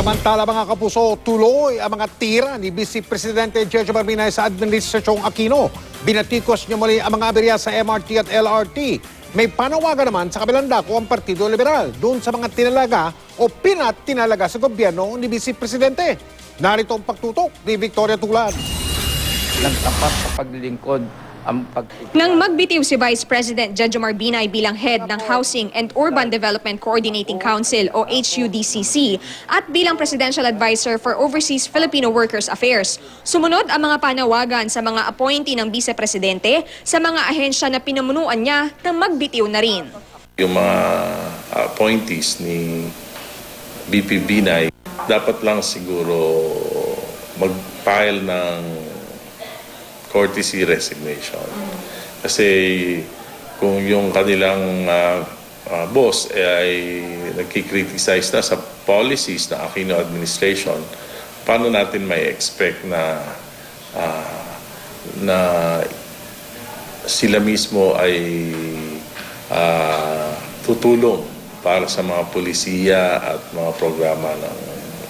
Samantala mga kapuso, tuloy ang mga tira ni Vice Presidente Jejomar Binay sa Administrasyong Aquino. Binatikos niya muli ang mga aberya sa MRT at LRT. May panawagan naman sa kabilang dako ang Partido Liberal doon sa mga tinalaga o pinatinalaga sa gobyerno ni Vice Presidente. Narito ang pagtutok ni Victoria Tulad. Nagtapat sa paglilingkod ang Nang magbitiw si Vice President Jejomar Binay bilang head ng Housing and Urban Development Coordinating Council o HUDCC at bilang Presidential Advisor for Overseas Filipino Workers Affairs, sumunod ang mga panawagan sa mga appointee ng Vice Presidente sa mga ahensya na pinamunuan niya nang magbitiw na rin. Yung mga appointees ni VP Binay, dapat lang siguro mag-file ng courtesy resignation. Kasi kung yung kanilang boss ay nagkikriticize na sa policies ng Aquino administration, paano natin may expect na sila mismo ay tutulong para sa mga pulisiya at mga programa ng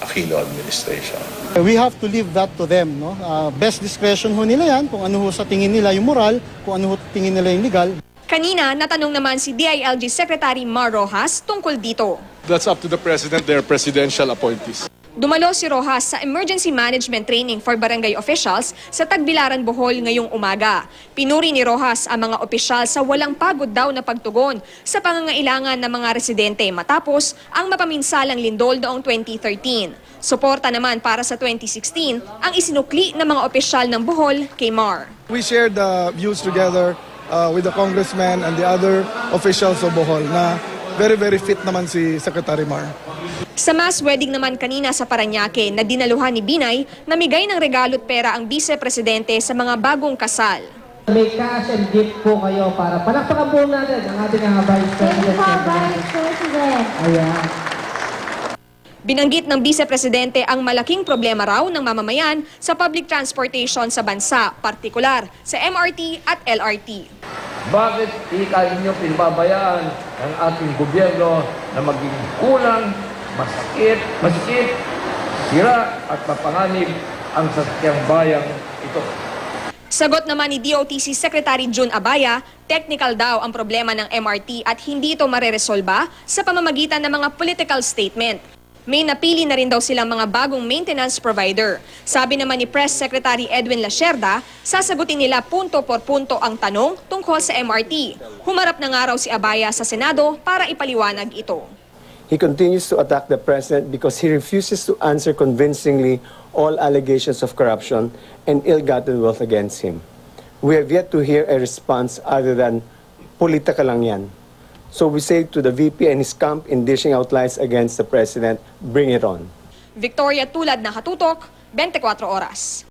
Aquino administration. We have to leave that to them, no? Best discretion ho nila yan, kung ano ho sa tingin nila yung moral, kung ano ho tingin nila yung legal. Kanina, natanong naman si DILG Secretary Mar Rojas tungkol dito. That's up to the President, their presidential appointees. Dumalo si Rojas sa Emergency Management Training for Barangay Officials sa Tagbilaran, Bohol ngayong umaga. Pinuri ni Rojas ang mga opisyal sa walang pagod daw na pagtugon sa pangangailangan ng mga residente matapos ang mapaminsalang lindol noong 2013. Suporta naman para sa 2016 ang isinukli ng mga opisyal ng Bohol kay Mar. We shared the views together with the congressman and the other officials of Bohol na very fit naman si Secretary Mar. Sa mass wedding naman kanina sa Parañaque na dinaluhan ni Binay, namigay ng regalo at pera ang Vice Presidente sa mga bagong kasal. May cash and gift po kayo para palakpakan po natin ang ating Vice President. Vice President. Ayan. Binanggit ng Vice Presidente ang malaking problema raw ng mamamayan sa public transportation sa bansa, partikular sa MRT at LRT. Bakit ika inyo pinababayaan ng ating gobyerno na maging kulang, masikip, sira at mapanganib ang sasakyang bayang ito? Sagot naman ni DOTC Secretary June Abaya, technical daw ang problema ng MRT at hindi ito mareresolba sa pamamagitan ng mga political statement. May napili na rin daw silang mga bagong maintenance provider. Sabi naman ni Press Secretary Edwin Lacerda, sasagutin nila punto por punto ang tanong tungkol sa MRT. Humarap na nga raw si Abaya sa Senado para ipaliwanag ito. He continues to attack the president because he refuses to answer convincingly all allegations of corruption and ill-gotten wealth against him. We have yet to hear a response other than politika lang yan. So we say to the VP and his camp in dishing out lies against the president, bring it on. Victoria Tulad, Nakatutok, 24 Oras.